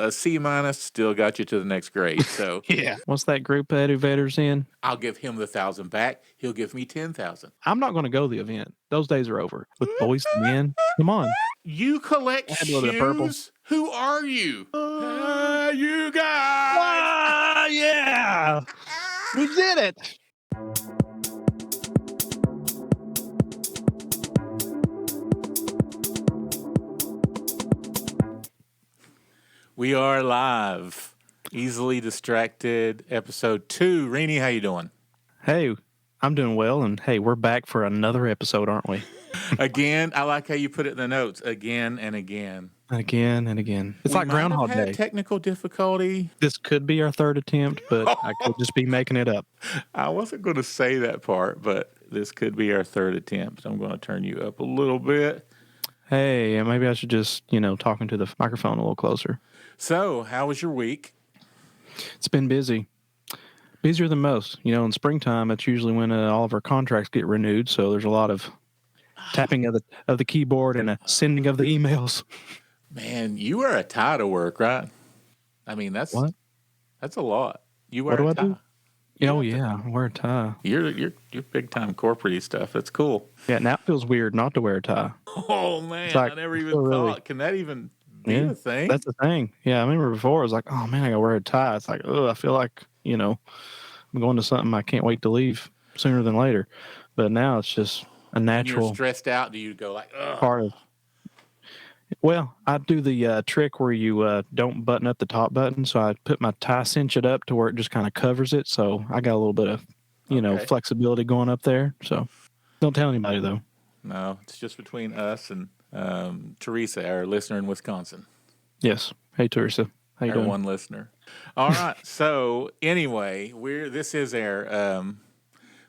A C minus still got you to the next grade. So Yeah. What's that group that Evader's in? I'll give him the 1,000 back. He'll give me 10,000. I'm not going to go to the event. Those days are over. With Boys to Men, come on. You collect I had a little bit of purple. shoes? Who are you? You guys! Yeah! We did it! We are live. Easily Distracted, episode 2. Renny, how you doing? Hey, I'm doing well, and hey, we're back for another episode, aren't we? Again, I like how you put it in the notes. Again and again. Again and again. It's like Groundhog Day. Technical difficulty. This could be our third attempt, but I could just be making it up. I wasn't going to say that part, but this could be our third attempt. I'm going to turn you up a little bit. Hey, maybe I should just, talk into the microphone a little closer. So, how was your week? It's been busy. Busier than most. In springtime, it's usually when all of our contracts get renewed, so there's a lot of tapping of the keyboard and a sending of the emails. Man, you wear a tie to work, right? I mean, that's what? That's a lot. You wear a tie. Do? Oh yeah, I wear a tie. You're big time corporate stuff. That's cool. Yeah, now it feels weird not to wear a tie. Oh man, I never even thought. Really, can that even be a thing? That's the thing. Yeah, I remember before I was like, oh man, I gotta wear a tie. It's like, I feel like I'm going to something I can't wait to leave sooner than later. But now it's just a natural. When you're stressed out, do you go like, ugh? Part of. Well, I do the trick where you don't button up the top button, so I put my tie, cinch it up to where it just kind of covers it. So I got a little bit of, flexibility going up there. So don't tell anybody though. No, it's just between us and Teresa, our listener in Wisconsin. Yes. Hey, Teresa. How you doing? One listener. All right. So anyway, this is our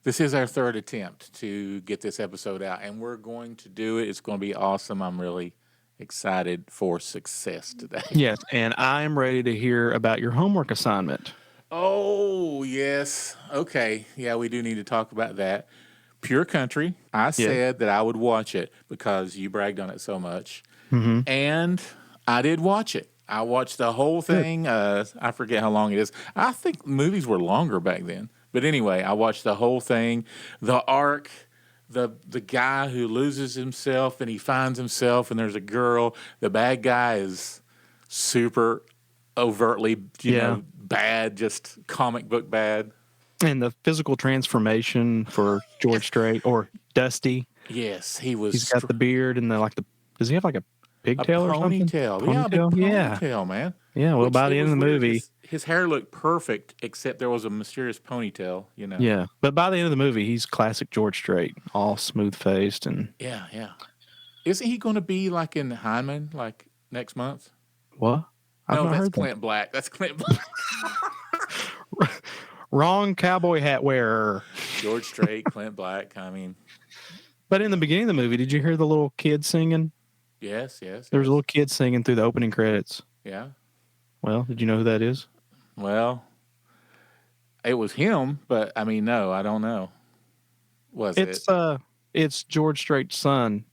third attempt to get this episode out, and we're going to do it. It's going to be awesome. I'm really excited for success today. Yes, and I'm ready to hear about your homework assignment. Oh, yes. Okay. Yeah, we do need to talk about that. Pure Country. I said that I would watch it because you bragged on it so much. Mm-hmm. And I did watch it. I watched the whole thing. I forget how long it is. I think movies were longer back then. But anyway, I watched the whole thing. The arc, the guy who loses himself and he finds himself and there's a girl. The bad guy is super overtly, bad, just comic book bad. And the physical transformation for George Strait or Dusty. Yes, he was. He's got the beard and does he have like a pigtail or something? Ponytail. Yeah, a big ponytail, man. Yeah, well, by the end of the movie. His hair looked perfect, except there was a mysterious ponytail, Yeah, but by the end of the movie, he's classic George Strait, all smooth-faced. And Yeah. Isn't he going to be like in Hyman, like next month? What? No, that's Clint Black. That's Clint Black. Wrong cowboy hat wearer. George Strait, Clint Black, I mean. But in the beginning of the movie, did you hear the little kid singing? Yes. There was a little kid singing through the opening credits. Yeah. Well, did you know who that is? Well, it was him, but I mean, no, I don't know. It's George Strait's son,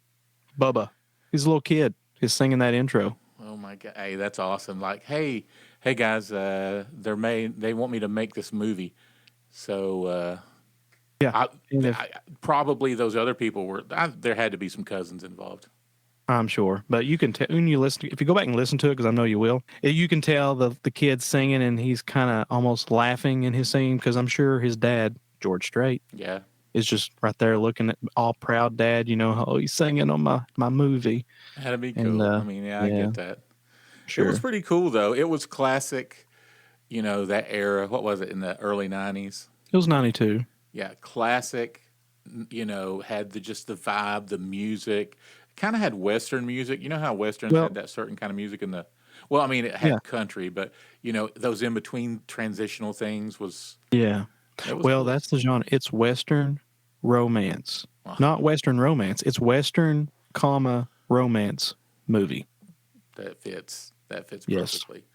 Bubba. He's a little kid. He's singing that intro. Oh my God! Hey, that's awesome! Like, hey guys, they want me to make this movie, so probably those other people were. There had to be some cousins involved. I'm sure, but you can tell when you listen. If you go back and listen to it, because I know you will, you can tell the kid singing, and he's kind of almost laughing in his singing because I'm sure his dad, George Strait, is just right there looking at all proud dad. He's singing on my movie. That'd be cool. I mean, I get that. Sure. It was pretty cool though. It was classic. That era. What was it in the early '90s? It was '92. Yeah, classic. Had just the vibe, the music. Kind of had Western music. You know how Westerns had that certain kind of music it had country, but those in between transitional things was. Yeah. Cool. That's the genre. It's Western romance, not Western romance. It's Western, romance movie. That fits perfectly.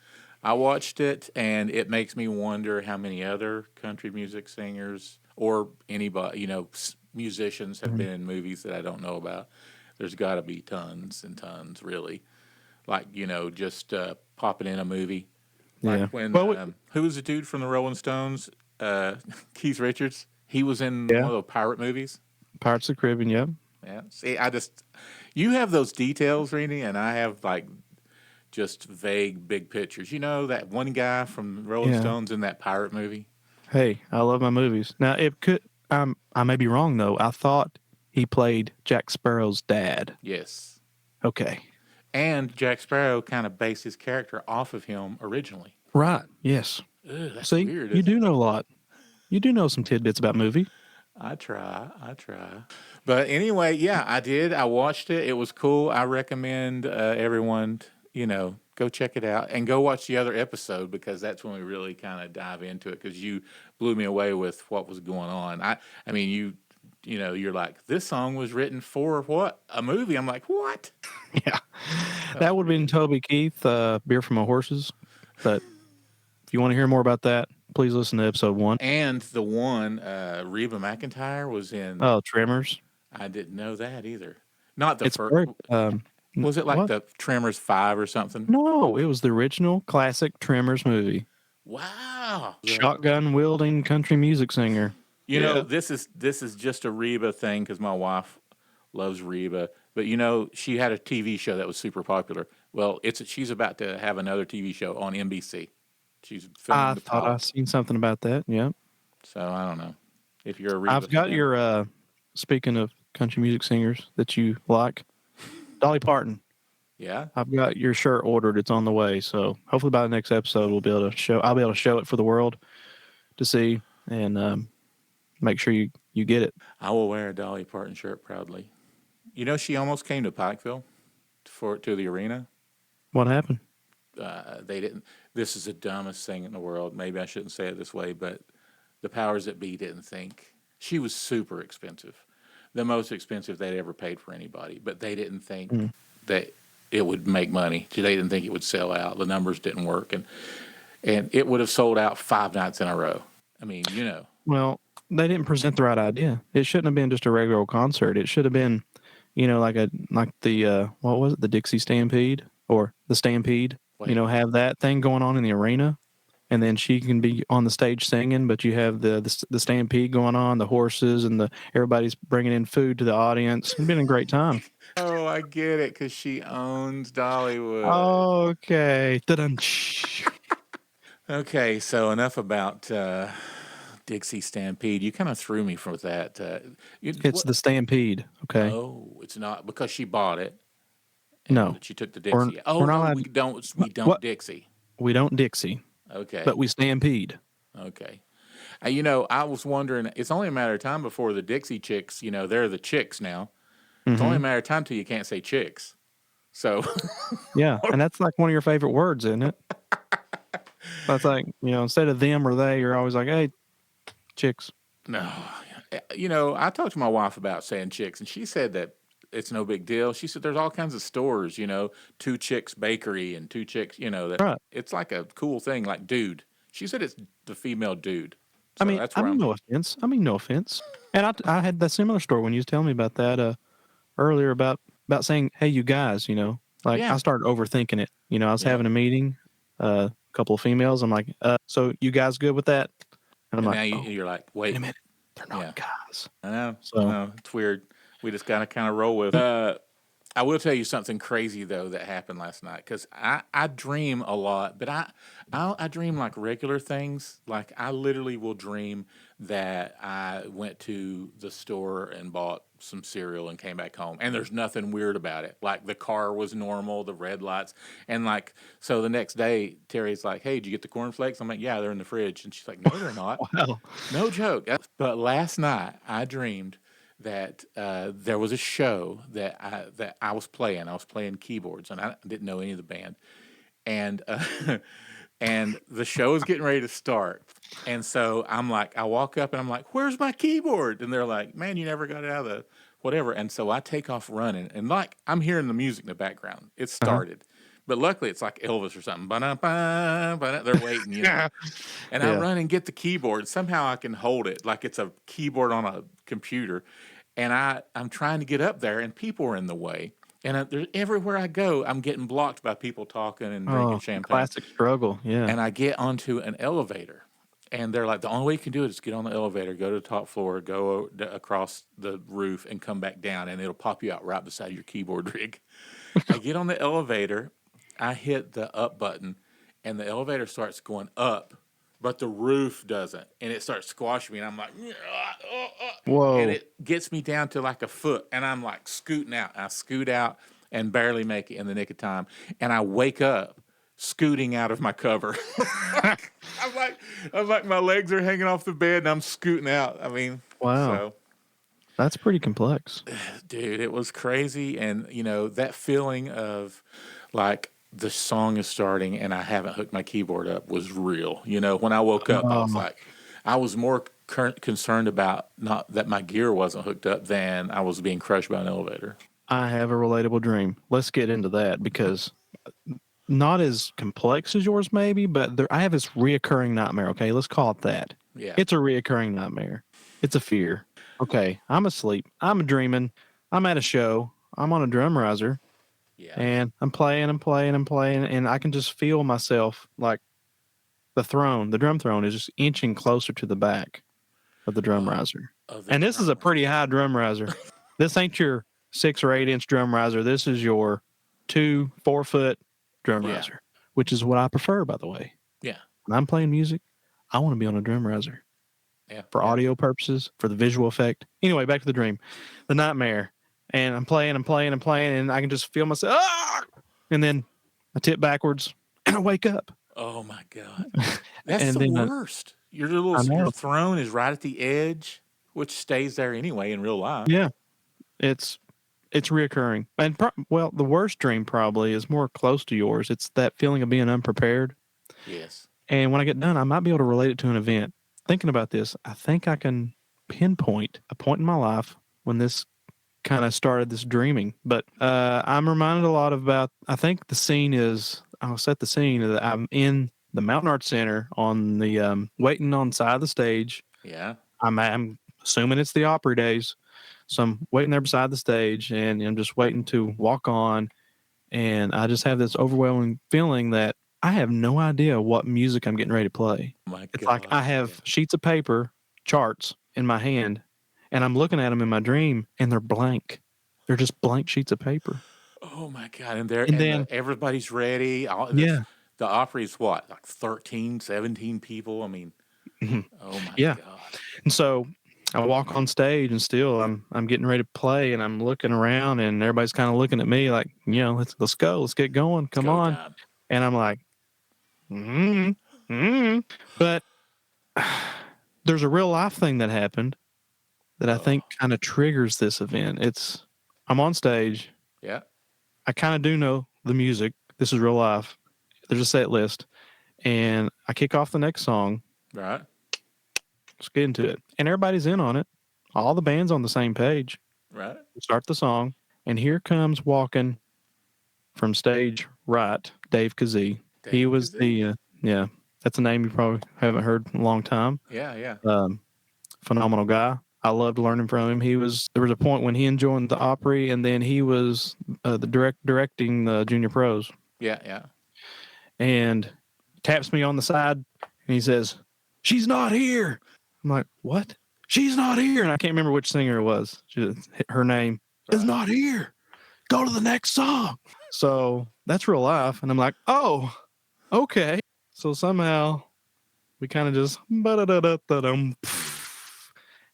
I watched it, and it makes me wonder how many other country music singers or anybody, musicians have been in movies that I don't know about. There's got to be tons and tons, really. Like, just popping in a movie. Yeah. Like when who was the dude from the Rolling Stones? Keith Richards. He was in one of the pirate movies. Pirates of the Caribbean. Yep. Yeah. See, you have those details, Renny, and I have like just vague big pictures. You know that one guy from Rolling Stones in that pirate movie? Hey, I love my movies. Now, I may be wrong, though. I thought he played Jack Sparrow's dad. Yes. Okay. And Jack Sparrow kind of based his character off of him originally. Right. Yes. Ugh, that's See, weird. You do know a lot. You do know some tidbits about movie. I try. But anyway, yeah, I did. I watched it. It was cool. I recommend everyone, go check it out and go watch the other episode because that's when we really kind of dive into it because you blew me away with what was going on. I mean, you're like, this song was written for what? A movie. I'm like, what? Yeah. That would have been Toby Keith, Beer from My Horses. But if you want to hear more about that, please listen to episode 1. And the one, Reba McEntire was in. Oh, Tremors. I didn't know that either. Not the first. Was it like the Tremors 5 or something? No, it was the original classic Tremors movie. Wow. Shotgun wielding country music singer. You know, this is just a Reba thing because my wife loves Reba. But she had a TV show that was super popular. Well, she's about to have another TV show on NBC. She's filming the pilot. I seen something about that. Yeah. So I don't know if you're a Reba. I've got your. Speaking of country music singers that you like, Dolly Parton. Yeah. I've got your shirt ordered. It's on the way. So hopefully by the next episode I'll be able to show it for the world to see and make sure you get it. I will wear a Dolly Parton shirt proudly. She almost came to Pikeville to the arena. What happened? They didn't. This is the dumbest thing in the world. Maybe I shouldn't say it this way, but the powers that be didn't think. She was super expensive. The most expensive they'd ever paid for anybody. But they didn't think that it would make money. They didn't think it would sell out. The numbers didn't work. And it would have sold out 5 nights in a row. I mean, Well, they didn't present the right idea. It shouldn't have been just a regular concert. It should have been, like the, what was it? The Dixie Stampede or the Stampede. Wait. Have that thing going on in the arena. And then she can be on the stage singing, but you have the stampede going on, the horses, and everybody's bringing in food to the audience. It's been a great time. Oh, I get it, because she owns Dollywood. Okay. Okay, so enough about Dixie Stampede. You kind of threw me for that. It's the Stampede, okay? Oh, it's not, because she bought it. No. She took the Dixie. We don't Dixie. We don't Dixie. Okay. But we stampede. Okay. I was wondering, it's only a matter of time before the Dixie Chicks, they're the chicks now. It's only a matter of time till you can't say chicks. So. Yeah, and that's like one of your favorite words, isn't it? That's like, instead of them or they, you're always like, hey, chicks. No. I talked to my wife about saying chicks, and she said that it's no big deal. She said there's all kinds of stores, Two Chicks Bakery and Two Chicks, that right. It's like a cool thing, like dude. She said it's the female dude. So no offense. No offense. And I had that similar story when you was telling me about that earlier about saying, hey, you guys, I started overthinking it. I was having a meeting, a couple of females. I'm like, so you guys good with that? And I'm now you're like, wait a minute. They're not guys. I know. It's weird. We just got to kind of roll with it. I will tell you something crazy, though, that happened last night. Because I dream a lot, but I dream like regular things. Like I literally will dream that I went to the store and bought some cereal and came back home. And there's nothing weird about it. Like the car was normal, the red lights. And so the next day, Terry's like, hey, did you get the cornflakes? I'm like, yeah, they're in the fridge. And she's like, no, they're not. Wow. No joke. But last night I dreamed that there was a show that I was playing. I was playing keyboards, and I didn't know any of the band. And and the show is getting ready to start. And so I'm like, I walk up, and I'm like, where's my keyboard? And they're like, man, you never got it out of the whatever. And so I take off running, and I'm hearing the music in the background. It started. But luckily, it's like Elvis or something. Ba-da-ba, ba-da. They're waiting, And I run and get the keyboard. Somehow I can hold it like it's a keyboard on a computer. And I'm trying to get up there, and people are in the way. And everywhere I go, I'm getting blocked by people talking and drinking Oh, champagne. classic struggle. Yeah. And I get onto an elevator, and they're like, the only way you can do it is get on the elevator, go to the top floor, go across the roof, and come back down, and it'll pop you out right beside your keyboard rig. I get on the elevator, I hit the up button, and the elevator starts going up, but the roof doesn't, and it starts squashing me, and I'm like, Whoa. and it gets me down to like a foot, and I'm like scooting out. I scoot out and barely make it in the nick of time, and I wake up scooting out of my cover. I'm like my legs are hanging off the bed, and I'm scooting out. I mean, wow. So that's pretty complex. Dude, it was crazy. And, that feeling of like the song is starting and I haven't hooked my keyboard up was real. When I woke up, I was like, I was more concerned about not that my gear wasn't hooked up than I was being crushed by an elevator. I have a relatable dream. Let's get into that because not as complex as yours maybe, but I have this reoccurring nightmare, okay? Let's call it that. Yeah. It's a reoccurring nightmare. It's a fear. Okay, I'm asleep. I'm dreaming. I'm at a show. I'm on a drum riser. Yeah. And I'm playing, and I can just feel myself like the drum throne is just inching closer to the back of the drum riser. And this is a pretty high drum riser. This ain't your 6 or 8 inch drum riser. This is your 4 foot drum riser, which is what I prefer, by the way. Yeah. When I'm playing music, I want to be on a drum riser. Yeah. For audio purposes, for the visual effect. Anyway, back to the dream, the nightmare. And I'm playing, and I can just feel myself. And then I tip backwards, and I wake up. Oh my God, that's the worst. Your throne is right at the edge, which stays there anyway in real life. Yeah, it's reoccurring. And the worst dream probably is more close to yours. It's that feeling of being unprepared. Yes. And when I get done, I might be able to relate it to an event. Thinking about this, I think I can pinpoint a point in my life when this kind of started this dreaming. But I'm reminded a lot about, I think the scene is, I'll set the scene that I'm in the Mountain Arts Center on the, waiting on the side of the stage. Yeah. I'm assuming it's the Opry days. So I'm waiting there beside the stage and I'm just waiting to walk on. And I just have this overwhelming feeling that I have no idea what music I'm getting ready to play. It's like I have sheets of paper, charts in my hand, and I'm looking at them in my dream, and they're blank. They're just blank sheets of paper. Oh my God! And then everybody's ready. The Opry's what, like 13, 17 people? I mean, oh my God! And so I walk on stage, and still I'm getting ready to play, and I'm looking around, and everybody's kind of looking at me like, let's go, let's get going, come on. Time. And I'm like, but there's a real life thing that happened that I think kind of triggers this event. I'm on stage. Yeah. I kind of do know the music. This is real life. There's a set list. And I kick off the next song. Right. Let's get into it. And everybody's in on it. All the band's on the same page. Right. We start the song. And here comes walking from stage right, Dave Kazee. He was the, that's a name you probably haven't heard in a long time. Yeah. Phenomenal guy. I loved learning from him. There was a point when he joined the Opry, and then he was directing the Junior Pros. Yeah. And taps me on the side, and he says, "She's not here." I'm like, "What? She's not here." And I can't remember which singer it was. Her name is not here. Go to the next song. So that's real life. And I'm like, "Oh, okay." So somehow we kind of just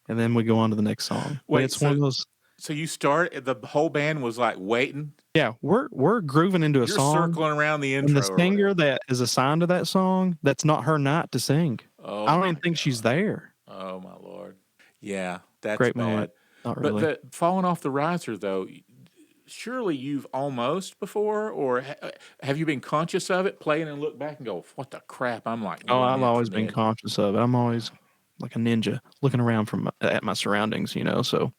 and then we go on to the next song. Wait, it's one of those. So you start, the whole band was like waiting? Yeah, we're grooving into a song. You're circling around the intro. And the singer that is assigned to that song, that's not her night to sing. Oh, I don't even think she's there. Oh, my Lord. Yeah, that's great bad. Moment. Not really. But falling off the riser, though, surely you've almost before, or have you been conscious of it, playing and look back and go, what the crap? I'm like, I've always been conscious of it. I'm always like a ninja looking around at my surroundings, So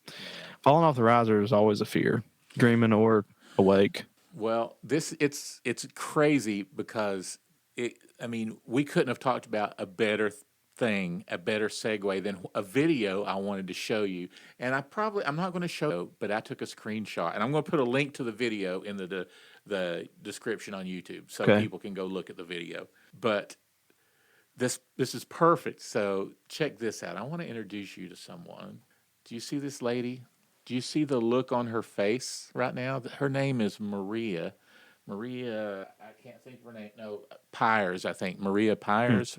falling off the riser is always a fear, dreaming or awake. Well, it's crazy because we couldn't have talked about a better thing a better segue than a video I wanted to show you. And I'm not going to show, but I took a screenshot, and I'm going to put a link to the video in the description on YouTube so Okay. people can go look at the video. But this is perfect. So check this out. I want to introduce you to someone. Do you see this lady? Do you see the look on her face right now? Her name is Maria. Maria, I can't think of her name. No, Pires, I think. Maria Pires.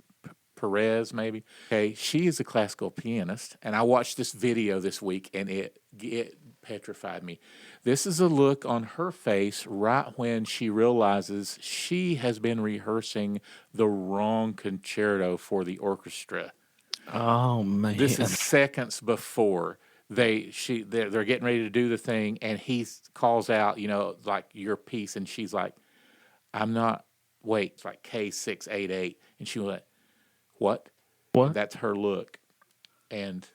Perez, maybe. Okay, she is a classical pianist, and I watched this video this week, and it petrified me. This is a look on her face right when she realizes she has been rehearsing the wrong concerto for the orchestra. Oh man! This is seconds before they're getting ready to do the thing, and he calls out, like your piece, and she's like, "I'm not." Wait, it's like K688, and she went, "What?" What? And that's her look. And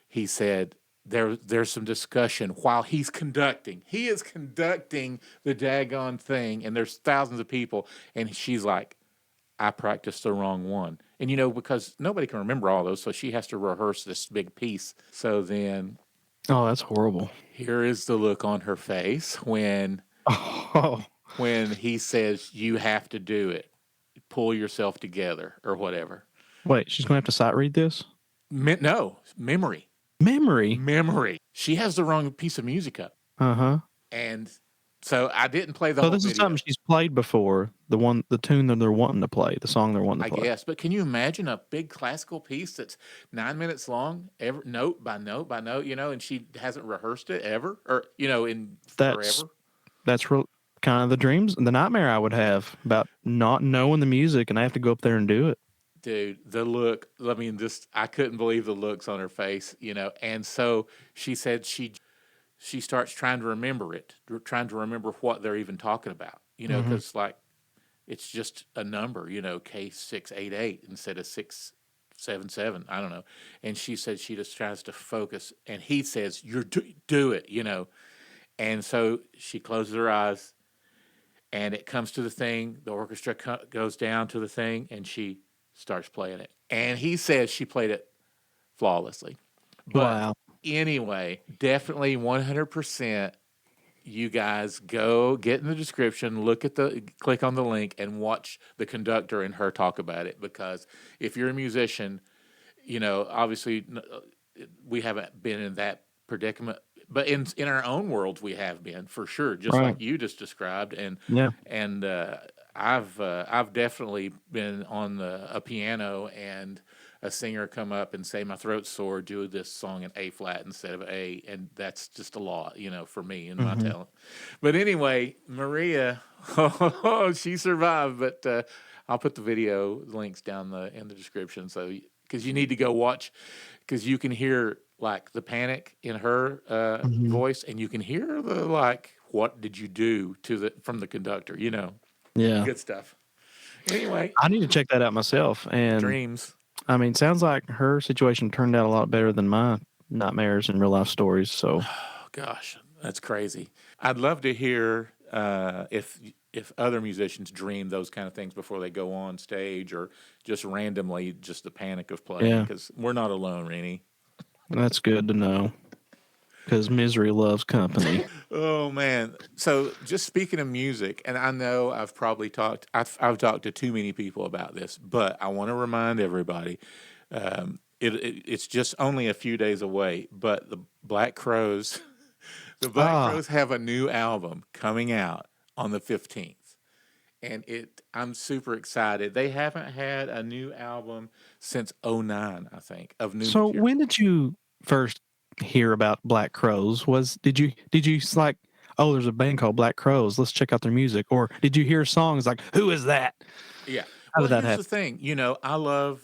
he said, there's some discussion while he's conducting. He is conducting the daggone thing, and there's thousands of people. And she's like, I practiced the wrong one. And, because nobody can remember all those, so she has to rehearse this big piece. So then. Oh, that's horrible. Here is the look on her face when he says, you have to do it. Pull yourself together or whatever. Wait, she's going to have to sight read this? No, memory. Memory. She has the wrong piece of music up. Uh-huh. And so I didn't play the whole video. So this is something she's played before, the tune that they're wanting to play, the song they're wanting to play. I guess, but can you imagine a big classical piece that's 9 minutes long, note by note by note, and she hasn't rehearsed it ever, or, in forever? That's kind of the nightmare I would have about not knowing the music, and I have to go up there and do it. Dude, the look, I couldn't believe the looks on her face, and so she said she starts trying to remember it, trying to remember what they're even talking about, because it's just a number, K688 instead of 677. I don't know. And she said she just tries to focus, and he says, do it, And so she closes her eyes, and it comes to the thing. The orchestra goes down to the thing, and she starts playing it. And he says she played it flawlessly. But wow. Anyway, definitely 100%. You guys go get in the description, click on the link, and watch the conductor and her talk about it. Because if you're a musician, obviously we haven't been in that predicament, but in our own worlds we have been for sure, just like you just described. And I've definitely been on a piano and a singer come up and say my throat's sore, do this song in A flat instead of A, and that's just a lot, for me and my talent. But anyway, Maria, she survived. But I'll put the video links down in the description, so because you need to go watch, because you can hear like the panic in her voice, and you can hear the what did you do from the conductor, Yeah, good stuff. Anyway, I need to check that out myself. And dreams. I mean, sounds like her situation turned out a lot better than my nightmares and real life stories. So, oh, gosh, that's crazy. I'd love to hear if other musicians dream those kind of things before they go on stage, or just randomly, just the panic of playing. Because we're not alone, Renny. That's good to know. Because misery loves company. Oh man! So just speaking of music, and I know I've talked to too many people about this, but I want to remind everybody, it's just only a few days away. But the Black Crowes, Crowes have a new album coming out on the 15th, and I'm super excited. They haven't had a new album since 2009, I think, of new. So material. when did you first hear about Black Crowes? Did you like, oh, there's a band called Black Crowes, let's check out their music? Or did you hear songs like, who is that? Yeah. How did that Here's happen? the thing, I love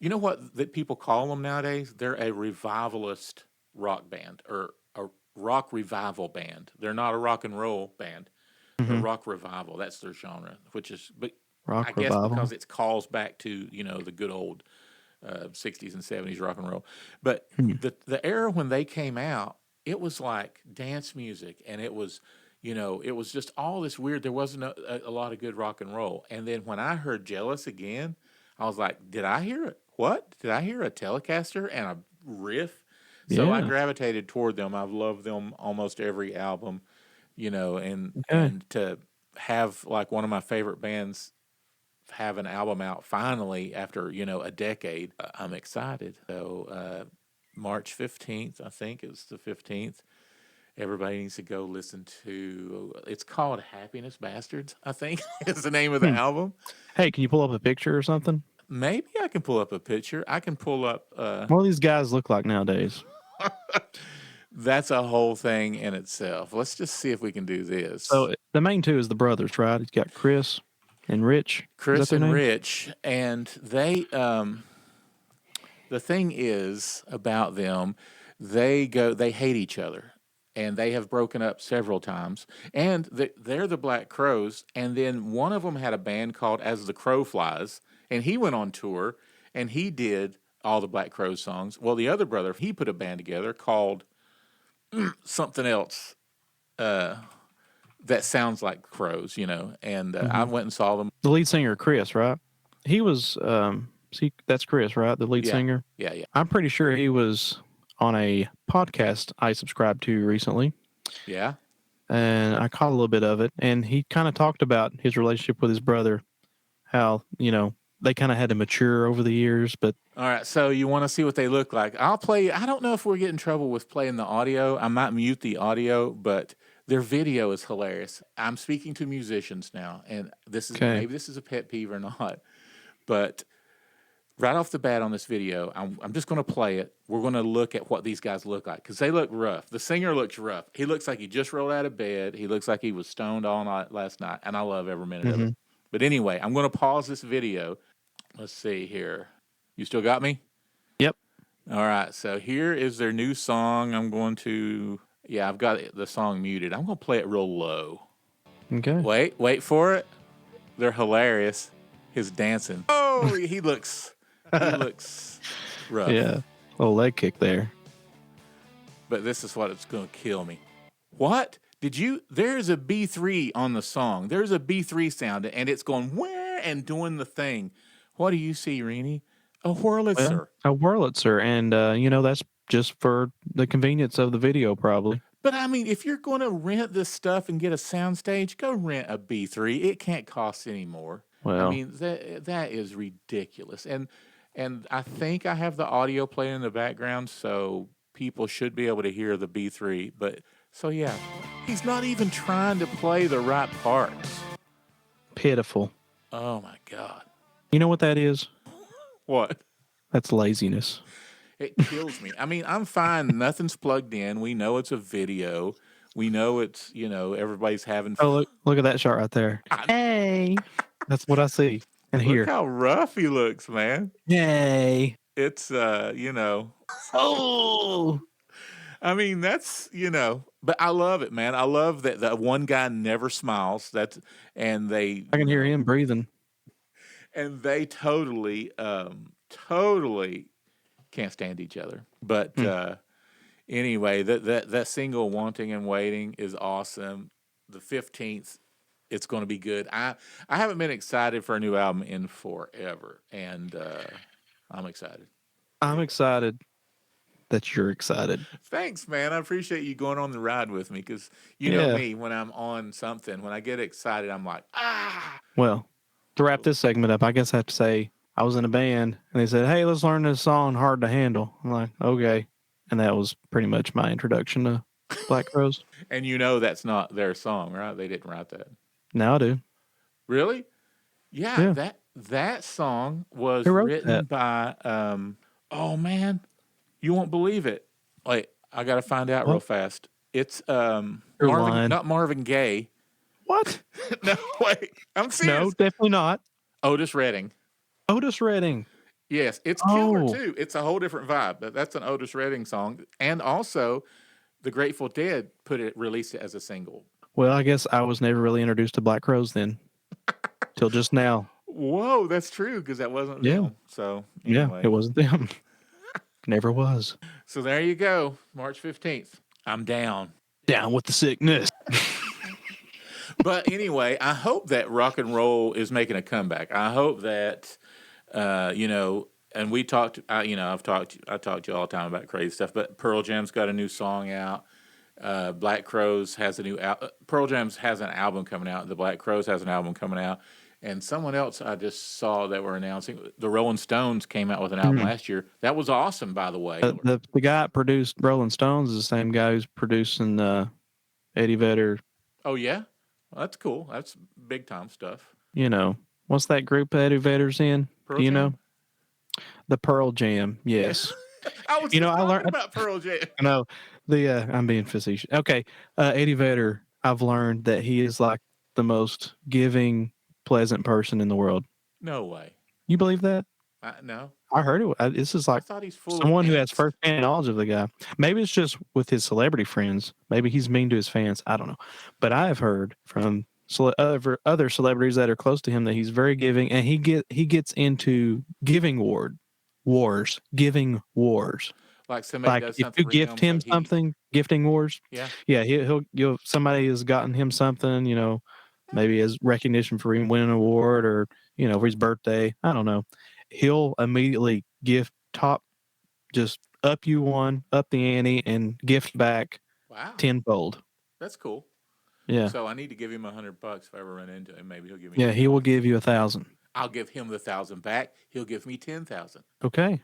what that people call them nowadays? They're a revivalist rock band, or a rock revival band. They're not a rock and roll band. They're rock revival. That's their genre, but Rock I guess revival. because it calls back to, the good old 60s and 70s rock and roll. But the era when they came out, it was like dance music, and it was, it was just all this weird. There wasn't a lot of good rock and roll. And then when I heard Jealous Again, I was like, did I hear it? what? Did I hear a Telecaster and a riff? So I gravitated toward them. I've loved them almost every album, and to have like one of my favorite bands have an album out finally after, a decade, I'm excited. So March 15th, I think it's the 15th. Everybody needs to go listen to. It's called Happiness Bastards, I think is the name of the album. Hey, can you pull up a picture or something? Maybe I can pull up a picture. I can pull up. What do these guys look like nowadays? That's a whole thing in itself. Let's just see if we can do this. So the main two is the brothers, right? It's got Chris and Rich. Chris and Rich, and they. The thing is about them, they hate each other. And they have broken up several times. And they're the Black Crowes. And then one of them had a band called As the Crow Flies. And he went on tour. And he did all the Black Crowes songs. Well, the other brother, he put a band together called something else that sounds like Crows, And I went and saw them. The lead singer, Chris, right? He was, that's Chris, right? The lead singer? Yeah. I'm pretty sure he was on a podcast I subscribed to recently. Yeah. And I caught a little bit of it. And he kind of talked about his relationship with his brother, how, they kind of had to mature over the years. But all right, so you want to see what they look like. I'll play. I don't know if we're getting in trouble with playing the audio. I might mute the audio, but their video is hilarious. I'm speaking to musicians now, and maybe this is a pet peeve or not, but right off the bat on this video, I'm just going to play it. We're going to look at what these guys look like because they look rough. The singer looks rough. He looks like he just rolled out of bed. He looks like he was stoned all night last night, and I love every minute of it. But anyway, I'm going to pause this video. Let's see here. You still got me? Yep. All right, so here is their new song. I've got the song muted. I'm going to play it real low. Okay. Wait for it. They're hilarious. His dancing. Oh, he looks rough. Yeah, little leg kick there. But this is what it's going to kill me. What? There's a B3 on the song. There's a B3 sound, and it's going where and doing the thing. What do you see, Renny? A Wurlitzer. A Wurlitzer, and that's just for the convenience of the video, probably. But I mean, if you're going to rent this stuff and get a soundstage, go rent a B3. It can't cost any more. Well, I mean, that is ridiculous. And I think I have the audio playing in the background, so people should be able to hear the B3. But so yeah, he's not even trying to play the right parts. Pitiful. Oh my God. You know what that is? What? That's laziness. It kills me. I mean, I'm fine. Nothing's plugged in. We know it's a video. We know it's, everybody's having fun. Oh, look at that shot right there. Hey. That's what I see and hear. Look how rough he looks, man. Yay. It's, Oh. I mean, that's, but I love it, man. I love that the one guy never smiles. I can hear him breathing. And they totally can't stand each other. But anyway, that single "Wanting and Waiting" is awesome. The 15th, it's going to be good. I haven't been excited for a new album in forever, and I'm excited. I'm excited that you're excited. Thanks, man. I appreciate you going on the ride with me because you know me, when I'm on something, when I get excited, I'm like, ah. Well, to wrap this segment up, I guess I have to say I was in a band and they said, hey, let's learn this song, Hard to Handle. I'm like, okay. And that was pretty much my introduction to Black Crowes. And that's not their song, right? They didn't write that. Now I do. Really? Yeah. That song was written by, oh man, you won't believe it. Wait, I got to find out real fast. It's not Marvin Gaye. What? No, wait. I'm serious. No, definitely not. Otis Redding. Otis Redding. Yes, it's killer too. It's a whole different vibe. That's an Otis Redding song. And also, the Grateful Dead released it as a single. Well, I guess I was never really introduced to Black Crowes then. Till just now. Whoa, that's true, because that wasn't them. So, anyway. Yeah, it wasn't them. Never was. So there you go. March 15th. I'm down. Down with the sickness. But anyway, I hope that rock and roll is making a comeback. I hope that, and we talked. I talked to you all the time about crazy stuff. But Pearl Jam's got a new song out. Black Crowes has a new Pearl Jam's has an album coming out. The Black Crowes has an album coming out, and someone else I just saw that were announcing the Rolling Stones came out with an album last year. That was awesome, by the way. The guy that produced Rolling Stones is the same guy who's producing Eddie Vedder. Oh yeah, well, that's cool. That's big time stuff. What's that group Eddie Vedder's in? Pearl Do you Jam? know? The Pearl Jam. Yes. I was I learned about Pearl Jam. No, I'm being facetious. Okay, Eddie Vedder. I've learned that he is like the most giving, pleasant person in the world. No way. You believe that? No. I heard it. This is like someone who has first-hand knowledge of the guy. Maybe it's just with his celebrity friends. Maybe he's mean to his fans. I don't know. But I have heard from other celebrities that are close to him that he's very giving, and he gets into giving wars. Like somebody does something. If you gift him something, gifting wars. Yeah. Yeah. He'll somebody has gotten him something. Maybe as recognition for him winning an award or for his birthday. I don't know. He'll immediately gift just up you one, up the ante, and gift back tenfold. That's cool. Yeah. So I need to give him $100 if I ever run into him. Maybe he'll give me. Yeah, he will give you 1,000. I'll give him the 1,000 back. He'll give me 10,000. Okay.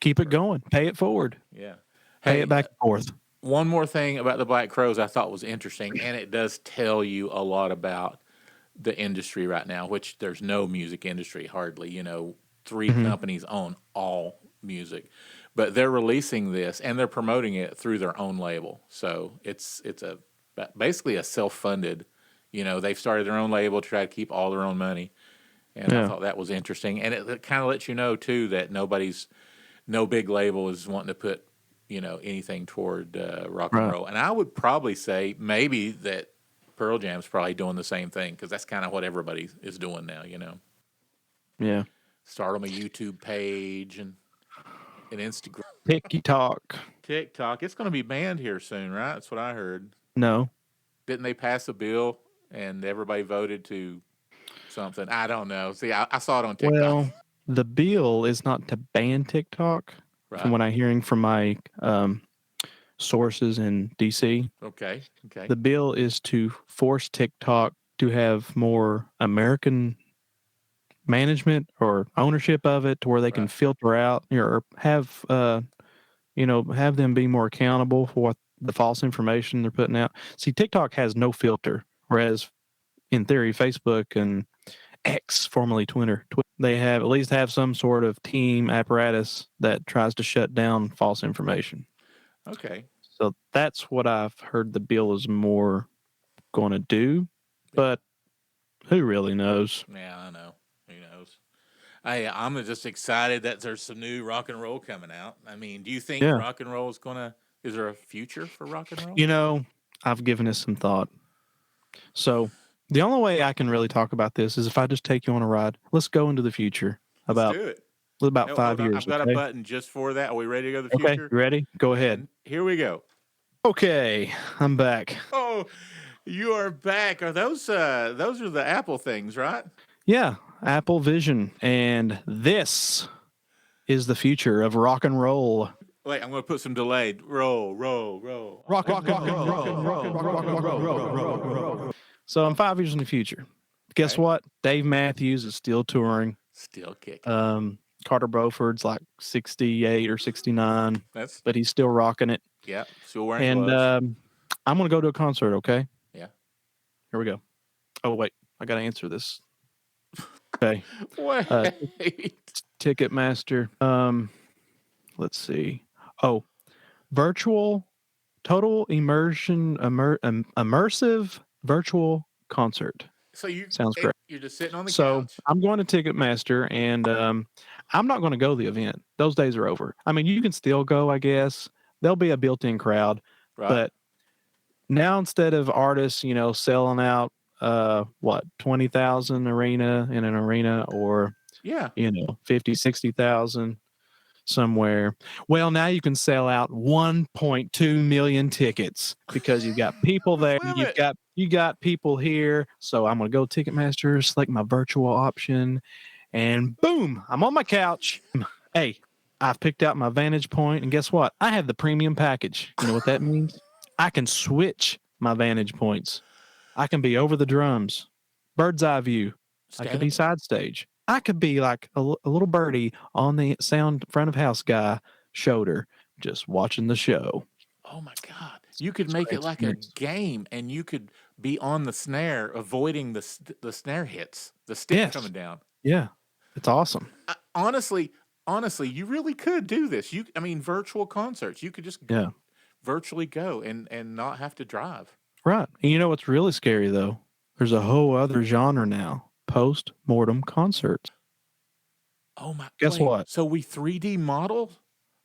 Keep it going. Pay it forward. Yeah. Pay it back and forth. One more thing about the Black Crowes I thought was interesting, and it does tell you a lot about the industry right now, which there's no music industry hardly. 3 companies own all music, but they're releasing this and they're promoting it through their own label. So it's basically a self-funded. They've started their own label to try to keep all their own money, and I thought that was interesting. And it kind of lets you know too that no big label is wanting to put anything toward rock and roll. And I would probably say maybe that Pearl Jam's probably doing the same thing because that's kind of what everybody is doing now. Yeah. Start on a YouTube page and Instagram. TikTok. It's going to be banned here soon, right? That's what I heard. No. Didn't they pass a bill and everybody voted to something? I don't know. See, I saw it on TikTok. Well, the bill is not to ban TikTok, from what I'm hearing from my sources in DC. Okay. The bill is to force TikTok to have more American management or ownership of it to where they can filter out or have have them be more accountable for what the false information they're putting out. See, TikTok has no filter, whereas in theory Facebook and X, formerly Twitter, they at least have some sort of team apparatus that tries to shut down false information. Okay. So that's what I've heard the bill is more going to do, but who really knows? Yeah, I know. Who knows? I'm just excited that there's some new rock and roll coming out. I mean, do you think rock and roll is there a future for rock and roll? I've given it some thought. So the only way I can really talk about this is if I just take you on a ride. Let's go into the future. Let's do it. About 5 years. I've got a button just for that. Are we ready to go to the future? Okay, ready? Go ahead. And here we go. Okay, I'm back. Oh, you are back. Are those are the Apple things, right? Yeah, Apple Vision. And this is the future of rock and roll. Wait, I'm going to put some delayed. Roll. Rock and roll. So I'm 5 years in the future. Guess what? Dave Matthews is still touring. Still kicking. Carter Beauford's like 68 or 69, but he's still rocking it. Yeah, still wearing gloves. And I'm going to go to a concert, okay? Yeah. Here we go. Oh, wait. I got to answer this. Okay. Wait. Ticketmaster. Let's see. Oh, virtual, total immersion, immersive virtual concert. So sounds great. You're just sitting on the couch. So I'm going to Ticketmaster, and I'm not going to go to the event. Those days are over. I mean, you can still go, I guess. There'll be a built-in crowd, but now instead of artists, selling out 20,000 arena in an arena, or 50, 60,000 somewhere. Well, now you can sell out 1.2 million tickets because you've got people there. You got people here. So I'm going to go Ticketmaster, select my virtual option, and boom, I'm on my couch. Hey, I've picked out my vantage point, and guess what? I have the premium package. You know what that means? I can switch my vantage points. I can be over the drums, bird's eye view. I could be side stage. I could be like a little birdie on the sound front of house guy shoulder, just watching the show. Oh my God! You could make it like a game, and you could be on the snare, avoiding the snare hits, the stick coming down. Yeah, it's awesome. Honestly, you really could do this. I mean, virtual concerts. You could just virtually go and not have to drive. Right. And you know what's really scary though? There's a whole other genre now. Post-mortem concerts. Oh my! Guess what? So we 3D model?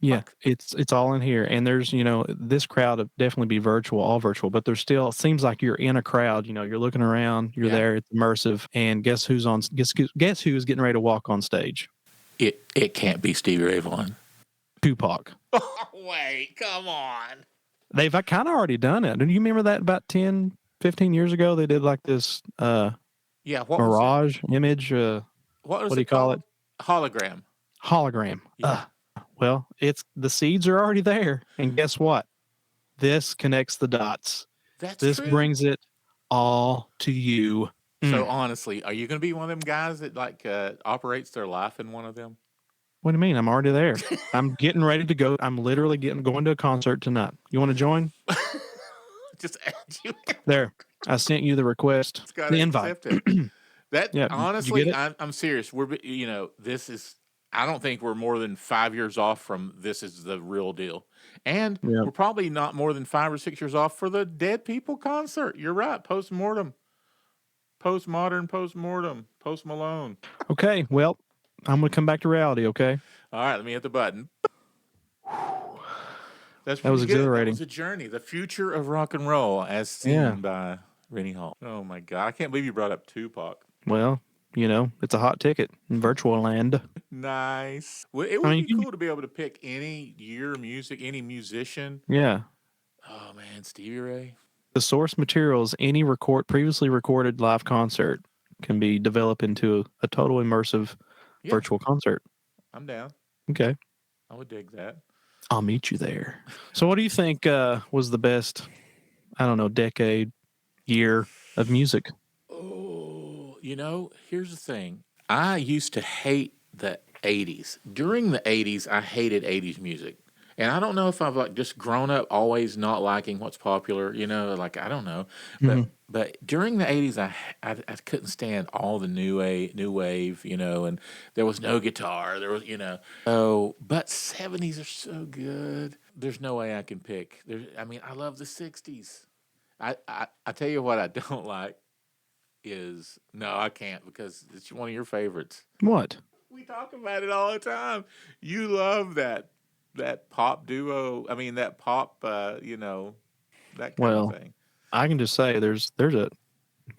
Yeah, it's all in here, and there's this crowd would definitely be virtual, all virtual, but there's still, it seems like you're in a crowd. You're looking around, you're there, it's immersive, and guess who is getting ready to walk on stage? It can't be Stevie Ray Vaughan. Tupac. Oh, wait, come on. They've kind of already done it. Do you remember that about 10, 15 years ago? They did like this. What mirage image. What do you call it? Hologram. Yeah. Well, the seeds are already there, and guess what? This connects the dots. This brings it all to you. So honestly, are you going to be one of them guys that operates their life in one of them? What do you mean? I'm already there. I'm getting ready to go. I'm literally going to a concert tonight. You want to join? Just add you. There. I sent you the request. The invite. Honestly, I'm serious. This is. I don't think we're more than 5 years off from this is the real deal, and we're probably not more than 5 or 6 years off for the Dead People concert. You're right. Postmodern, Post Malone. Okay. Well, I'm going to come back to reality. Okay. All right. Let me hit the button. That was exhilarating. That was a journey. The future of rock and roll, as seen by Renny Hall. Oh my God! I can't believe you brought up Tupac. Well, it's a hot ticket in virtual land. Nice. Well, it would be cool to be able to pick any year music, any musician. Yeah. Oh man, Stevie Ray. The source materials, any previously recorded live concert, can be developed into a total immersive virtual concert. I'm down. Okay. I would dig that. I'll meet you there. So what do you think was the best, decade, year of music? Oh, here's the thing. I used to hate the 80s. During the 80s, I hated 80s music. And I don't know if I've just grown up always not liking what's popular, I don't know. But during the 80s, I couldn't stand all the new wave, and there was no guitar. There was, but 70s are so good. There's no way I can pick. I love the 60s. I tell you what I don't like is, no, I can't because it's one of your favorites. What? We talk about it all the time. You love that pop duo. That pop, that kind of thing. I can just say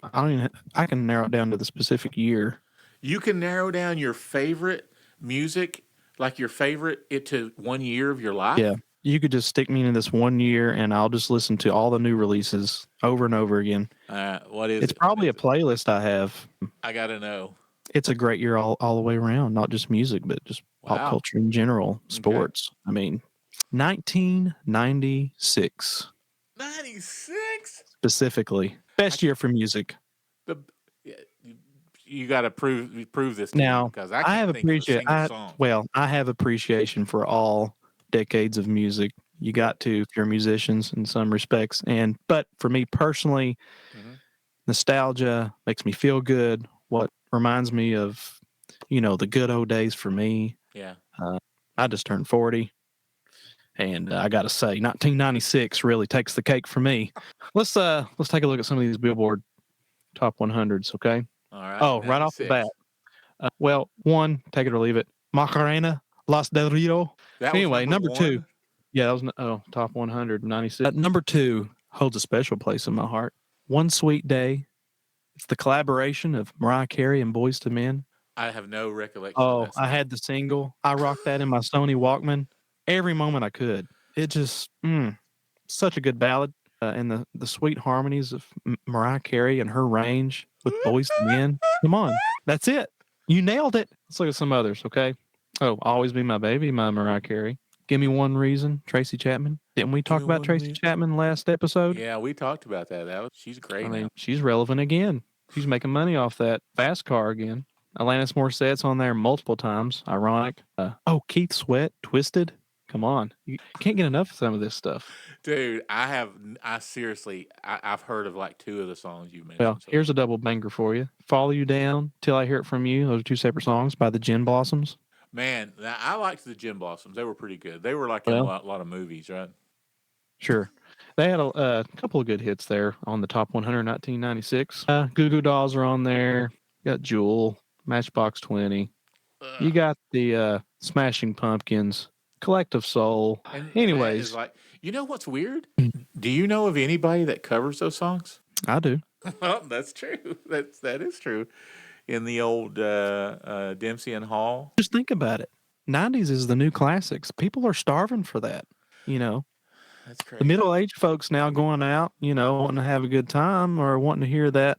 I can narrow it down to the specific year. You can narrow down your favorite music, like your favorite, to 1 year of your life? Yeah. You could just stick me in this 1 year and I'll just listen to all the new releases over and over again. What is it? It's probably a playlist I have. I got to know. It's a great year all the way around, not just music, but just pop culture in general, sports. Okay. 1996. 96? Specifically. Best year for music. You got to prove this to now, me because I have I have appreciation for all decades of music. You got to, if you're musicians in some respects. But for me personally, nostalgia makes me feel good. What reminds me of, the good old days for me. Yeah. I just turned 40. And I got to say, 1996 really takes the cake for me. Let's take a look at some of these Billboard Top 100s, okay? All right. Oh, 96. Right off the bat. One, take it or leave it. Macarena, Los del Rio. Anyway, number 2. Yeah, that was Top 100, 96. Number 2 holds a special place in my heart. One Sweet Day. It's the collaboration of Mariah Carey and Boyz II Men. I have no recollection. Oh, I had the single. I rocked that in my Sony Walkman every moment I could. It just, such a good ballad. And the sweet harmonies of Mariah Carey and her range with Boyz II Men. Come on. That's it. You nailed it. Let's look at some others, okay? Oh, Always Be My Baby, my Mariah Carey. Give Me One Reason, Tracy Chapman. Didn't we Give talk me about one Tracy reason. Chapman last episode? Yeah, we talked about that. She's I great now. mean, she's relevant again. She's making money off that fast car again. Alanis Morissette's on there multiple times. Ironic. Keith Sweat, Twisted. Come on. You can't get enough of some of this stuff. Dude, I seriously, I've heard of like two of the songs you Well, mentioned so here's far. a double banger for you. Follow You Down, Till I Hear It From You. Those are two separate songs by the Gin Blossoms. Man, I liked the Gin Blossoms. They were pretty good. They were like in a Well, lot of movies, right? sure. They had a couple of good hits there on the top 100 1996. Goo Goo Dolls are on there. You got Jewel, Matchbox 20. You got the Smashing Pumpkins, Collective Soul. And that is Anyways, like, you know what's weird? Do you know of anybody that covers those songs? I do. Well, that's true. That is true. In the old Dempsey and Hall. Just think about it. 90s is the new classics. People are starving for that. You know, That's crazy. the middle-aged folks now going out, wanting to have a good time or wanting to hear that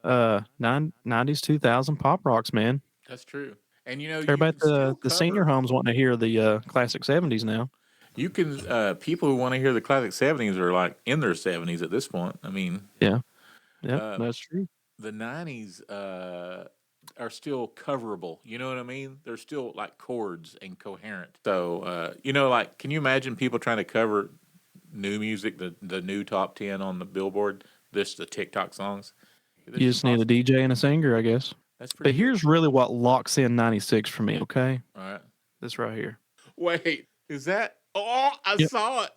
90s 2000 pop rocks, man. That's true. And you Everybody can still at the senior cover. homes wanting to hear the classic 70s now. You can people who want to hear the classic 70s are like in their 70s at this point. I mean, Yeah, that's true. the 90s are still coverable. You know what I mean? They're still like chords and coherent. So, like, can you imagine people trying to cover new music, the new top 10 on the Billboard, the TikTok songs? You just need a DJ and a singer, I guess. That's pretty But here's really what locks in 96 for me, okay? All right. This right here. Wait, is that? Oh, I saw it.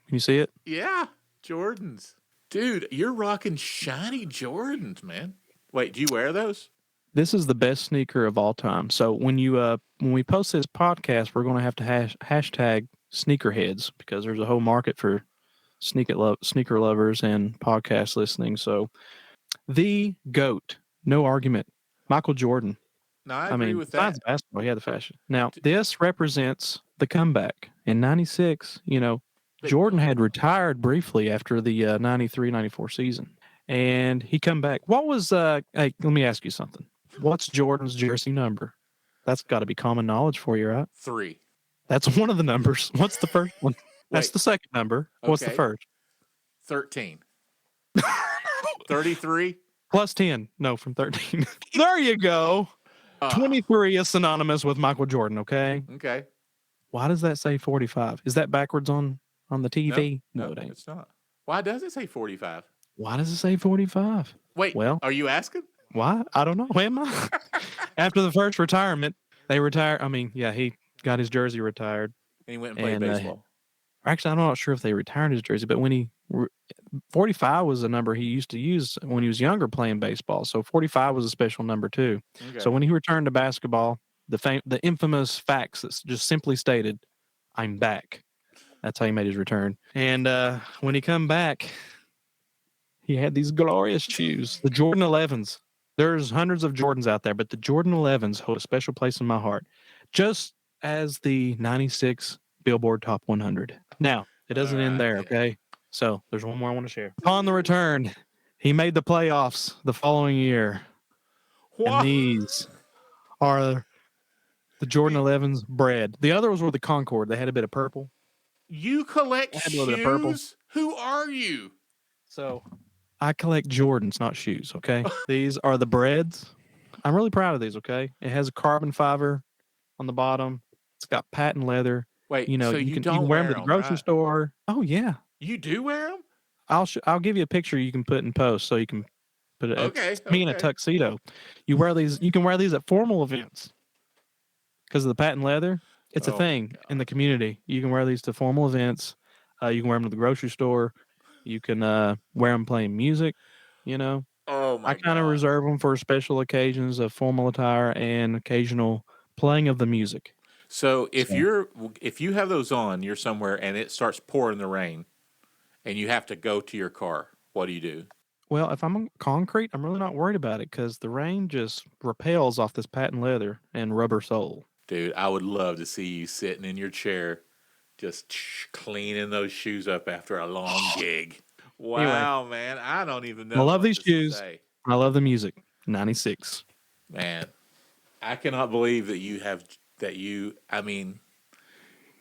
Can you see it? Yeah, Jordans. Dude, you're rocking shiny Jordans, man. Wait, do you wear those? This is the best sneaker of all time. So when we post this podcast, we're going to have to hashtag sneakerheads because there's a whole market for sneaker lovers and podcast listening. So the GOAT, no argument, Michael Jordan. No, I agree with that. Besides basketball, he had the fashion. Now, this represents the comeback. In 96, Jordan had retired briefly after the 93-94 season. And he come back. What was, hey, let me ask you something. What's Jordan's jersey number? That's got to be common knowledge for you, right? 3. That's one of the numbers. What's the first one? That's the second number. Okay. What's the first? 13. 33? Plus 10. No, from 13. There you go. 23 is synonymous with Michael Jordan, okay? Okay. Why does that say 45? Is that backwards on the TV? No, it ain't. It's not. Why does it say 45? Why does it say 45? Wait, well, are you asking? Why? I don't know. Am I? After the first retirement, they retired. I mean, yeah, he got his jersey retired. And he went and played baseball. Actually, I'm not sure if they retired his jersey, but when 45 was a number he used to use when he was younger playing baseball. So 45 was a special number too. Okay. So when he returned to basketball, the infamous facts that just simply stated, "I'm back." That's how he made his return. And when he come back, he had these glorious shoes, the Jordan 11s. There's hundreds of Jordans out there, but the Jordan 11s hold a special place in my heart, just as the 96 Billboard Top 100. Now, it doesn't end there, okay? So there's one more I want to share. Upon the return, he made the playoffs the following year. What? And these are the Jordan 11s bread. The others were the Concord. They had a bit of purple. You collect shoes? Who are you? So I collect Jordans, not shoes, okay? These are the breads. I'm really proud of these, okay? It has a carbon fiber on the bottom. It's got patent leather. Wait, so you can wear them to the grocery store. Oh, yeah. You do wear them? I'll give you a picture you can put in post so you can put it. Okay. Me in a tuxedo. You wear these. You can wear these at formal events because of the patent leather. It's a thing in the community. You can wear these to formal events. You can wear them to the grocery store. You can wear them playing music. Oh my! I kind of reserve them for special occasions of formal attire and occasional playing of the music. So if you have those on, you're somewhere and it starts pouring the rain, and you have to go to your car, what do you do? Well, if I'm on concrete, I'm really not worried about it because the rain just repels off this patent leather and rubber sole. Dude, I would love to see you sitting in your chair, just cleaning those shoes up after a long gig. Wow, anyway, man, I don't even know. I love these shoes. I love the music. 96. Man, I cannot believe that you have that you. I mean,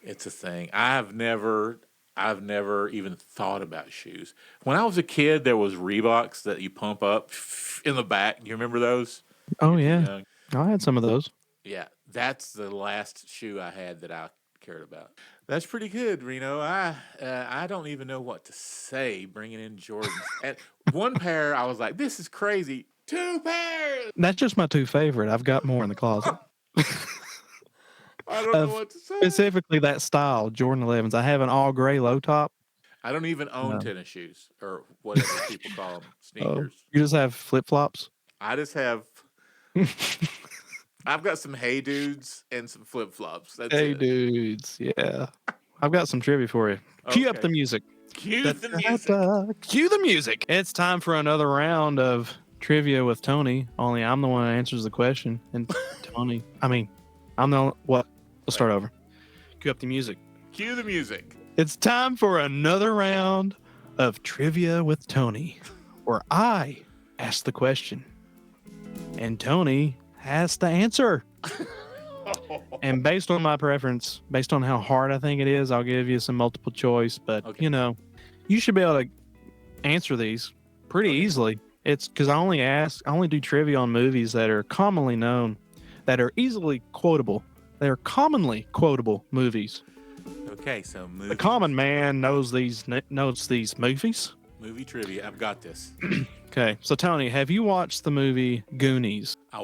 it's a thing. I've never even thought about shoes. When I was a kid, there was Reeboks that you pump up in the back. You remember those? Oh yeah, I had some of those. Yeah, that's the last shoe I had that I cared about. That's pretty good, Reno. I don't even know what to say. Bringing in Jordans at one pair, I was like, "This is crazy." 2 pairs. That's just my 2 favorite. I've got more in the closet. I don't know what to say. Specifically that style, Jordan 11s. I have an all gray low top. I don't even own tennis shoes or whatever people call them, sneakers. You just have flip flops? I just have. I've got some Hey Dudes and some flip flops. Hey Dudes, yeah. I've got some trivia for you. Cue up the music. Cue the music. Cue the music. It's time for another round of trivia with Tony. Only I'm the one that answers the question, and Tony. I'm the what? Let's start over. Cue up the music. Cue the music. It's time for another round of trivia with Tony, where I ask the question, and Tony has the answer. And based on my preference, based on how hard I think it is, I'll give you some multiple choice. But you should be able to answer these pretty easily. It's because I only do trivia on movies that are commonly known, that are easily quotable. They're commonly quotable movies. Okay, so movies. The common man knows these movies. Movie trivia. I've got this. Okay, so Tony, have you watched the movie Goonies? I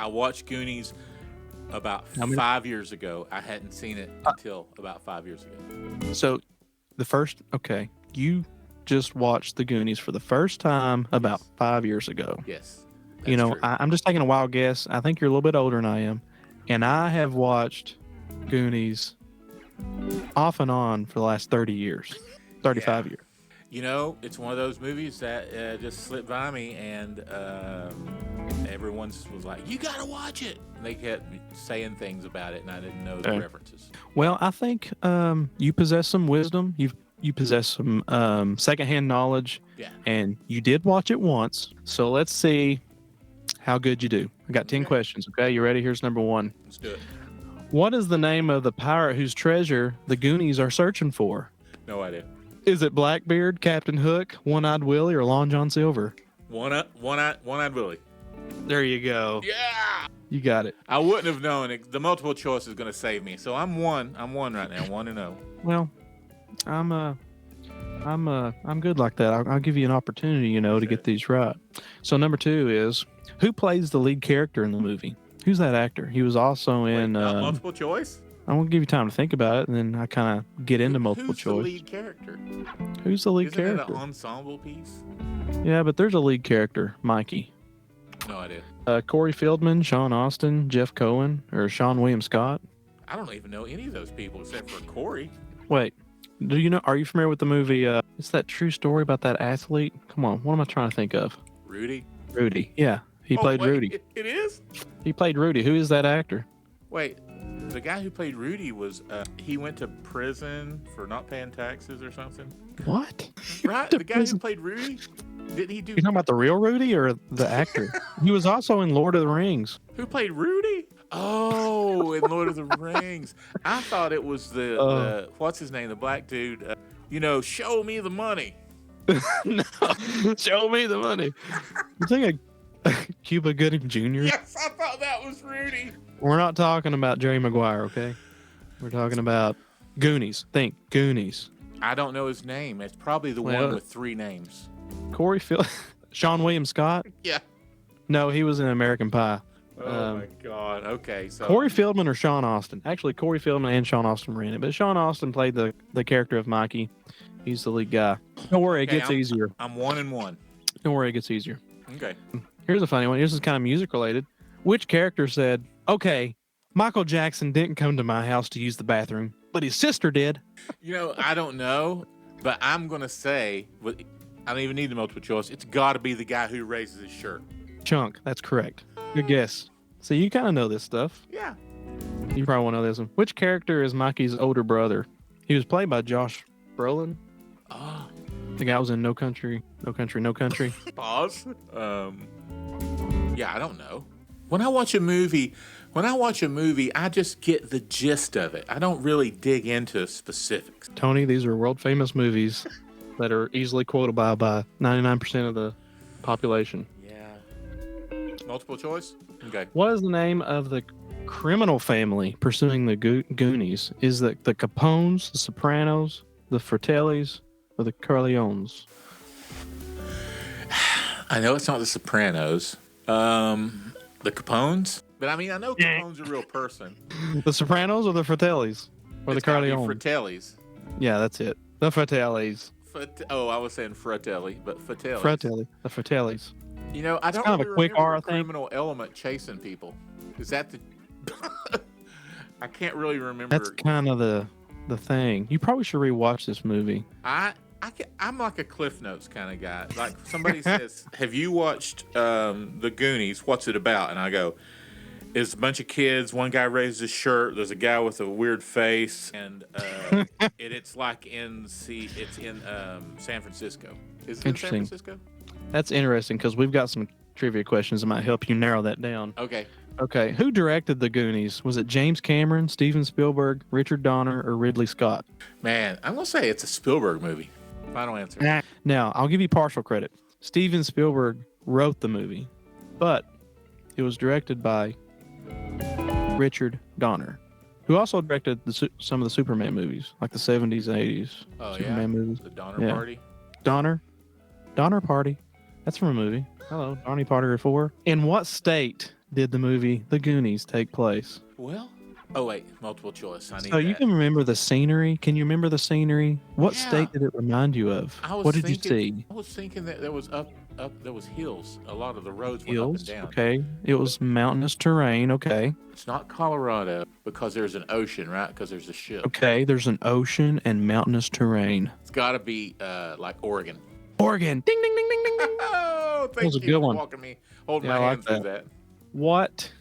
watched Goonies about 5 years ago. I hadn't seen it until about 5 years ago. So, you just watched the Goonies for the first time about 5 years ago. Yes. I'm just taking a wild guess. I think you're a little bit older than I am, and I have watched Goonies off and on for the last 30 years, 35 years. It's one of those movies that just slipped by me, and everyone was like, "You gotta watch it." And they kept saying things about it, and I didn't know the references. Well, I think you possess some wisdom. You possess some secondhand knowledge, and you did watch it once. So let's see how good you do. I got 10 questions. Okay, you ready? Here's number 1. Let's do it. What is the name of the pirate whose treasure the Goonies are searching for? No idea. Is it Blackbeard, Captain Hook, One-Eyed Willie, or Long John Silver? One-eyed Willie. There you go. Yeah. You got it. I wouldn't have known it. The multiple choice is going to save me. So I'm one right now, 1-0. Well, I'm good like that. I'll give you an opportunity, to get these right. So number 2 is, who plays the lead character in the movie? Who's that actor? He was also in multiple choice. I'm gonna give you time to think about it, and then I kind of get into multiple choice. Who's the lead character? Who's the lead character? Isn't it an ensemble piece? Yeah, but there's a lead character, Mikey. No idea. Corey Feldman, Sean Austin, Jeff Cohen, or Sean William Scott. I don't even know any of those people except for Corey. Wait, are you familiar with the movie? It's that true story about that athlete. Come on, what am I trying to think of? Rudy. Yeah, he played Rudy. It is? He played Rudy. Who is that actor? Wait, the guy who played Rudy was, he went to prison for not paying taxes or something. What? Right? The guy who played Rudy? Didn't he do... You talking about the real Rudy or the actor? He was also in Lord of the Rings. Who played Rudy? Oh, in Lord of the Rings. I thought it was the what's his name? The black dude. Show me the money. No, show me the money. You think Cuba Gooding Jr.? Yes, I thought that was Rudy. We're not talking about Jerry Maguire, okay? We're talking about Goonies. Think Goonies. I don't know his name. It's probably the one with 3 names. Sean William Scott? Yeah. No, he was in American Pie. Oh my God. Okay, so Corey Feldman or Sean Austin? Actually, Corey Feldman and Sean Austin were in it, but Sean Austin played the character of Mikey. He's the lead guy. Don't worry, it gets easier. I'm 1-1. Don't worry, it gets easier. Okay. Here's a funny one. This is kind of music related. Which character said, "Okay, Michael Jackson didn't come to my house to use the bathroom, but his sister did"? I don't know, but I'm gonna say, I don't even need the multiple choice. It's got to be the guy who raises his shirt. Chunk. That's correct. Good guess. So you kind of know this stuff. Yeah. You probably won't know this one. Which character is Mikey's older brother? He was played by Josh Brolin. Oh. The guy was in No Country. Pause. Yeah, I don't know. When I watch a movie, I just get the gist of it. I don't really dig into specifics. Tony, these are world famous movies that are easily quotable by 99% of the population. Yeah. Multiple choice? Okay. What is the name of the criminal family pursuing the Goonies? Is it the Capones, the Sopranos, the Fratellis, or the Corleones? I know it's not the Sopranos. The Capones? But I mean, I know Capone's a real person. The Sopranos or the Fratellis? Or It's the Corleones? Fratellis. Yeah, that's it. The Fratellis. I was saying Fratelli, but Fratellis. The Fratellis. You know, I don't kind really of a quick remember R, a criminal element chasing people. Is that the... I can't really remember. That's kind of the thing. You probably should rewatch this movie. I'm like a Cliff Notes kind of guy. Like somebody says, "Have you watched The Goonies? What's it about?" And I go, "It's a bunch of kids. One guy raises his shirt. There's a guy with a weird face, and it's like in San Francisco. Is it in San Francisco?" That's interesting because we've got some trivia questions that might help you narrow that down. Okay. Who directed The Goonies? Was it James Cameron, Steven Spielberg, Richard Donner, or Ridley Scott? Man, I'm gonna say it's a Spielberg movie. Final answer. Now, I'll give you partial credit. Steven Spielberg wrote the movie, but it was directed by Richard Donner, who also directed some of the Superman movies, like the 70s and 80s Superman movies. The Donner Party? Donner Party. That's from a movie. Hello, Donnie Party 4. In what state did the movie The Goonies take place? Well, multiple choice. You can remember the scenery. Can you remember the scenery? What state did it remind you of? What did you see? I was thinking that there was there was hills. A lot of the roads went Hills. up and down. Okay. It was mountainous terrain. Okay. It's not Colorado because there's an ocean, right? Because there's a ship. Okay. There's an ocean and mountainous terrain. It's got to be like Oregon. Oregon. Ding, ding, ding, ding, ding, ding. Oh, thank you for walking me, holding my hand through that. What?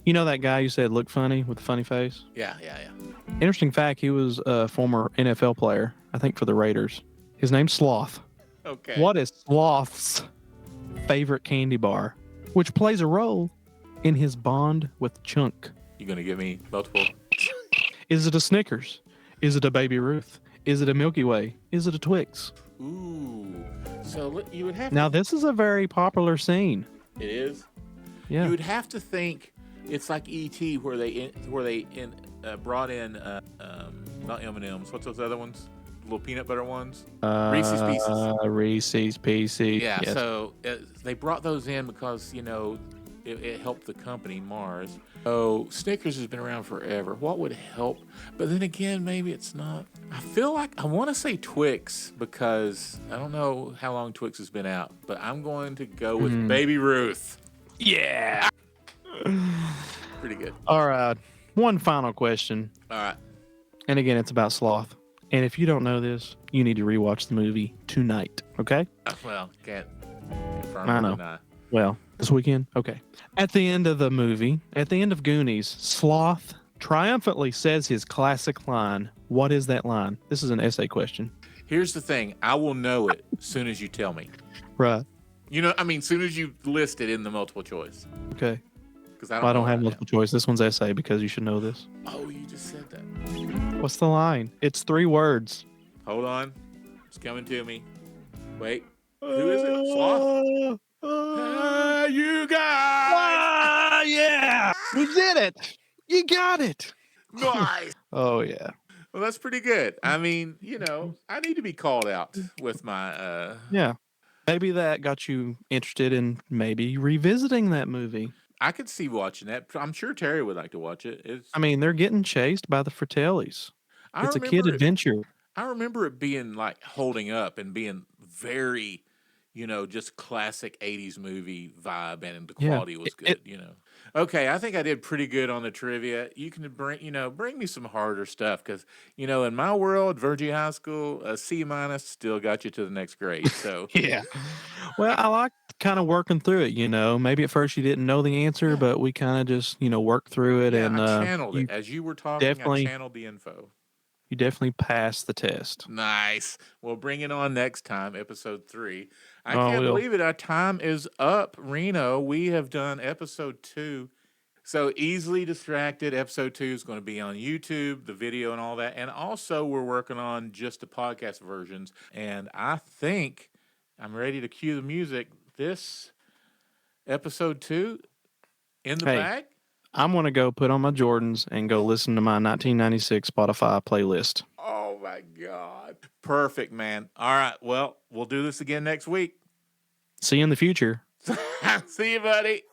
You know that guy you said looked funny with a funny face? Yeah. Interesting fact, he was a former NFL player, I think for the Raiders. His name's Sloth. Okay. What is Sloth's favorite candy bar, which plays a role in his bond with Chunk? You going to give me multiple? Is it a Snickers? Is it a Baby Ruth? Is it a Milky Way? Is it a Twix? Ooh. So you would have Now, this is a very popular scene. It is? Yeah. You would have to think it's like E.T. where they brought in not M&M's. What's those other ones? Little peanut butter ones? Reese's Pieces. Reese's Pieces. Yeah. Yes. So they brought those in because it helped the company Mars. So Snickers has been around forever. What would help? But then again, maybe it's not. I feel like I want to say Twix because I don't know how long Twix has been out, but I'm going to go with Baby Ruth. Yeah. Pretty good. All right. One final question. All right. And again, it's about Sloth. And if you don't know this, you need to rewatch the movie tonight. Okay? Well, can't confirm I know. or deny. Well, this weekend? Okay. At the end of the movie, at the end of Goonies, Sloth triumphantly says his classic line. What is that line? This is an essay question. Here's the thing. I will know it as soon as you tell me. Right. As soon as you list it in the multiple choice. Okay. Because I don't have multiple choice. This one's essay because you should know this. Oh, you just said that. What's the line? It's 3 words. Hold on. It's coming to me. Wait. Who is it? Sloth? You guys! Yeah! We did it! You got it! Nice! Oh, yeah. Well, that's pretty good. I mean, I need to be called out with my... Yeah. Maybe that got you interested in maybe revisiting that movie. I could see watching that. I'm sure Terry would like to watch it. They're getting chased by the Fratellis. It's a kid adventure. I remember it being like holding up and being very, just classic 80s movie vibe, and the quality was good, Okay, I think I did pretty good on the trivia. You can bring me some harder stuff because, in my world, Virgie High School, a C- still got you to the next grade. So yeah. Well, I like kind of working through it, Maybe at first you didn't know the answer, but we kind of just, worked through it. And I channeled it. As you were talking, I channeled the info. You definitely passed the test. Nice. We'll bring it on next time, episode 3. I can't believe it. Our time is up, Reno. We have done episode 2 So Easily Distracted episode 2 is going to be on YouTube, the video and all that. And also we're working on just the podcast versions. And I think I'm ready to cue the music. This episode 2 in the bag. I'm going to go put on my Jordans and go listen to my 1996 Spotify playlist. Oh my God. Perfect, man. All right. Well, we'll do this again next week. See you in the future. See you, buddy.